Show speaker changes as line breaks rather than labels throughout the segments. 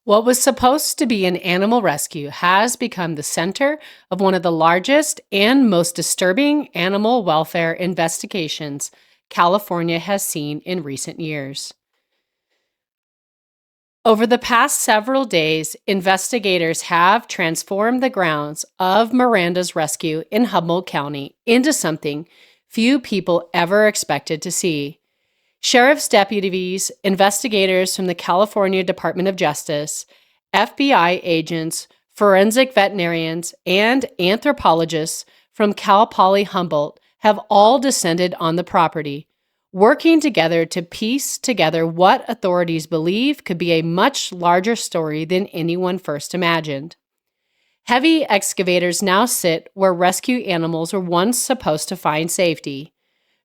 What was supposed to be an animal rescue has become the center of one of the largest and most disturbing animal welfare investigations California has seen in recent years. Over the past several days, investigators have transformed the grounds of Miranda's Rescue in Humboldt County into something few people ever expected to see. Sheriff's deputies, investigators from the California Department of Justice, FBI agents, forensic veterinarians, and anthropologists from Cal Poly Humboldt have all descended on the property, working together to piece together what authorities believe could be a much larger story than anyone first imagined. Heavy excavators now sit where rescue animals were once supposed to find safety.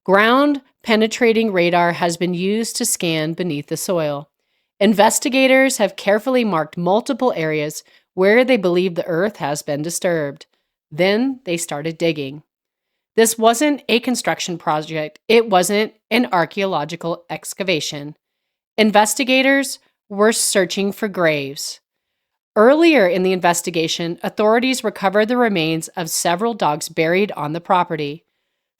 Ground-penetrating radar has been used to scan beneath the soil. Investigators have carefully marked multiple areas where they believe the earth has been disturbed. Then they started digging. This wasn't a construction project. It wasn't an archaeological excavation. Investigators were searching for graves. Earlier in the investigation, authorities recovered the remains of several dogs buried on the property.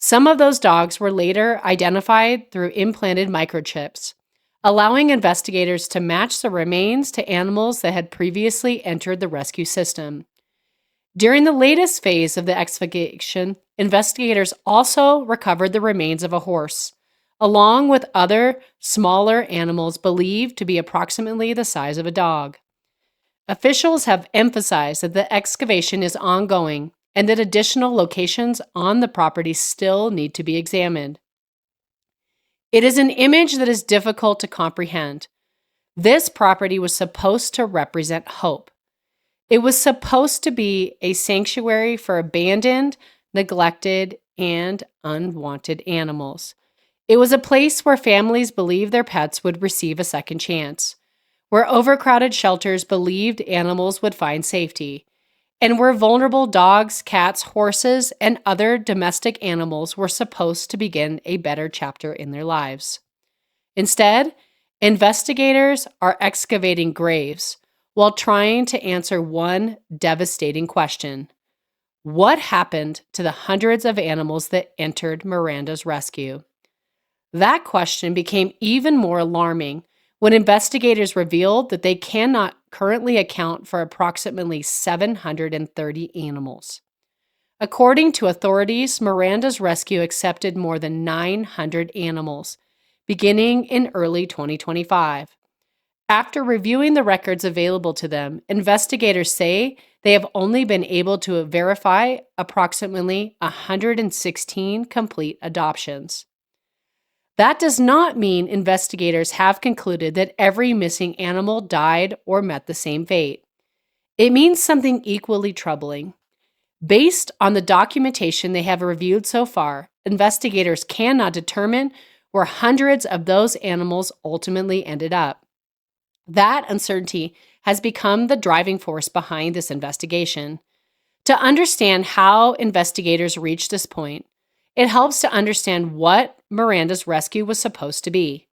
Some of those dogs were later identified through implanted microchips, allowing investigators to match the remains to animals that had previously entered the rescue system. During the latest phase of the excavation, investigators also recovered the remains of a horse, along with other smaller animals believed to be approximately the size of a dog. Officials have emphasized that the excavation is ongoing and that additional locations on the property still need to be examined. It is an image that is difficult to comprehend. This property was supposed to represent hope. It was supposed to be a sanctuary for abandoned, neglected, and unwanted animals. It was a place where families believed their pets would receive a second chance, where overcrowded shelters believed animals would find safety, and where vulnerable dogs, cats, horses, and other domestic animals were supposed to begin a better chapter in their lives. Instead, investigators are excavating graves while trying to answer one devastating question: what happened to the hundreds of animals that entered Miranda's rescue? That question became even more alarming when investigators revealed that they cannot currently account for approximately 730 animals. According to authorities, Miranda's Rescue accepted more than 900 animals, beginning in early 2025. After reviewing the records available to them, investigators say they have only been able to verify approximately 116 complete adoptions. That does not mean investigators have concluded that every missing animal died or met the same fate. It means something equally troubling. Based on the documentation they have reviewed so far, investigators cannot determine where hundreds of those animals ultimately ended up. That uncertainty has become the driving force behind this investigation. To understand how investigators reached this point, it helps to understand what Miranda's Rescue was supposed to be.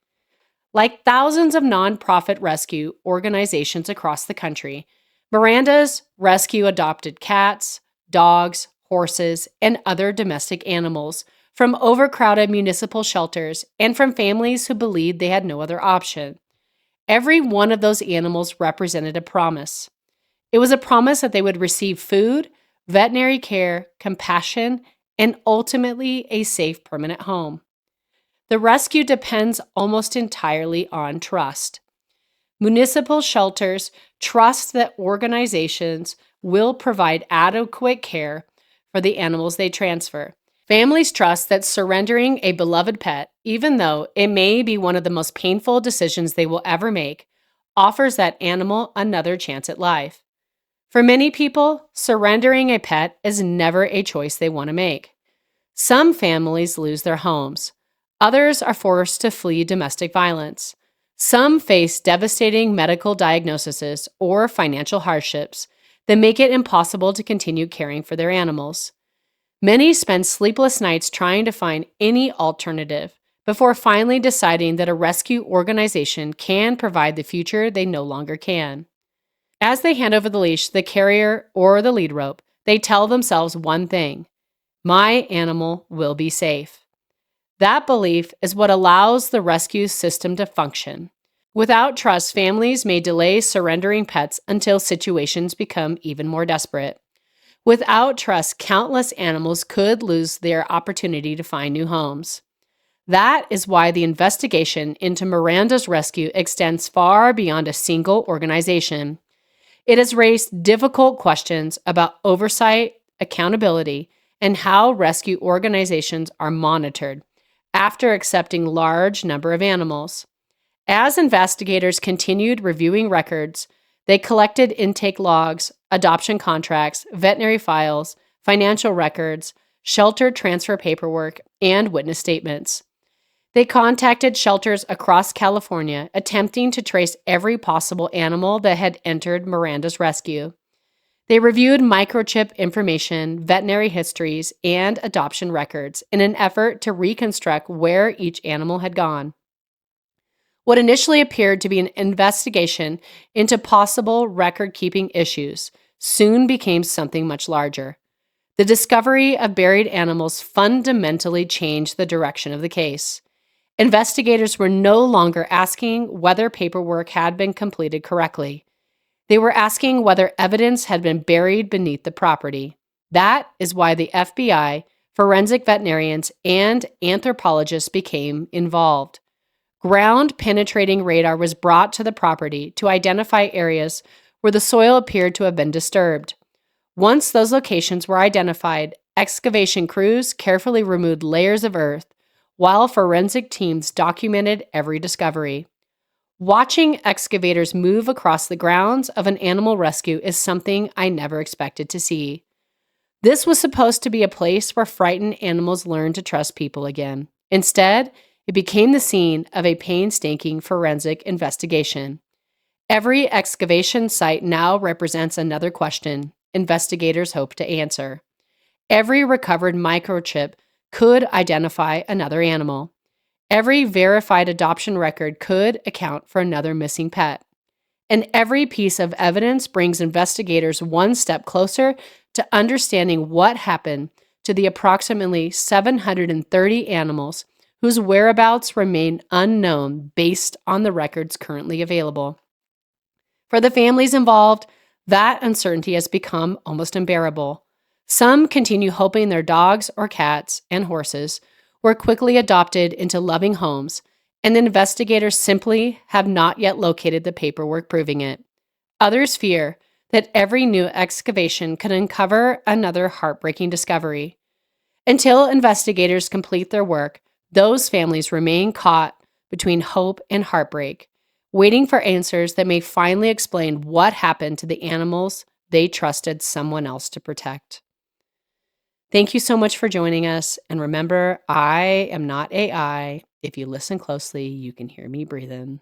Like thousands of nonprofit rescue organizations across the country, Miranda's Rescue adopted cats, dogs, horses, and other domestic animals from overcrowded municipal shelters and from families who believed they had no other option. Every one of those animals represented a promise. It was a promise that they would receive food, veterinary care, compassion, and ultimately a safe permanent home. The rescue depends almost entirely on trust. Municipal shelters trust that organizations will provide adequate care for the animals they transfer. Families trust that surrendering a beloved pet, even though it may be one of the most painful decisions they will ever make, offers that animal another chance at life. For many people, surrendering a pet is never a choice they want to make. Some families lose their homes. Others are forced to flee domestic violence. Some face devastating medical diagnoses or financial hardships that make it impossible to continue caring for their animals. Many spend sleepless nights trying to find any alternative before finally deciding that a rescue organization can provide the future they no longer can. As they hand over the leash, the carrier, or the lead rope, they tell themselves one thing: my animal will be safe. That belief is what allows the rescue system to function. Without trust, families may delay surrendering pets until situations become even more desperate. Without trust, countless animals could lose their opportunity to find new homes. That is why the investigation into Miranda's rescue extends far beyond a single organization. It has raised difficult questions about oversight, accountability, and how rescue organizations are monitored after accepting large number of animals. As investigators continued reviewing records, they collected intake logs, adoption contracts, veterinary files, financial records, shelter transfer paperwork, and witness statements. They contacted shelters across California, attempting to trace every possible animal that had entered Miranda's rescue. They reviewed microchip information, veterinary histories, and adoption records in an effort to reconstruct where each animal had gone. What initially appeared to be an investigation into possible record-keeping issues soon became something much larger. The discovery of buried animals fundamentally changed the direction of the case. Investigators were no longer asking whether paperwork had been completed correctly. They were asking whether evidence had been buried beneath the property. That is why the FBI, forensic veterinarians, and anthropologists became involved. Ground-penetrating radar was brought to the property to identify areas where the soil appeared to have been disturbed. Once those locations were identified, excavation crews carefully removed layers of earth, while forensic teams documented every discovery. Watching excavators move across the grounds of an animal rescue is something I never expected to see. This was supposed to be a place where frightened animals learned to trust people again. Instead, it became the scene of a painstaking forensic investigation. Every excavation site now represents another question investigators hope to answer. Every recovered microchip could identify another animal. Every verified adoption record could account for another missing pet. And every piece of evidence brings investigators one step closer to understanding what happened to the approximately 730 animals whose whereabouts remain unknown based on the records currently available. For the families involved, that uncertainty has become almost unbearable. Some continue hoping their dogs or cats and horses were quickly adopted into loving homes, and investigators simply have not yet located the paperwork proving it. Others fear that every new excavation could uncover another heartbreaking discovery. Until investigators complete their work, those families remain caught between hope and heartbreak, waiting for answers that may finally explain what happened to the animals they trusted someone else to protect. Thank you so much for joining us, and remember, I am not AI. If you listen closely, you can hear me breathing.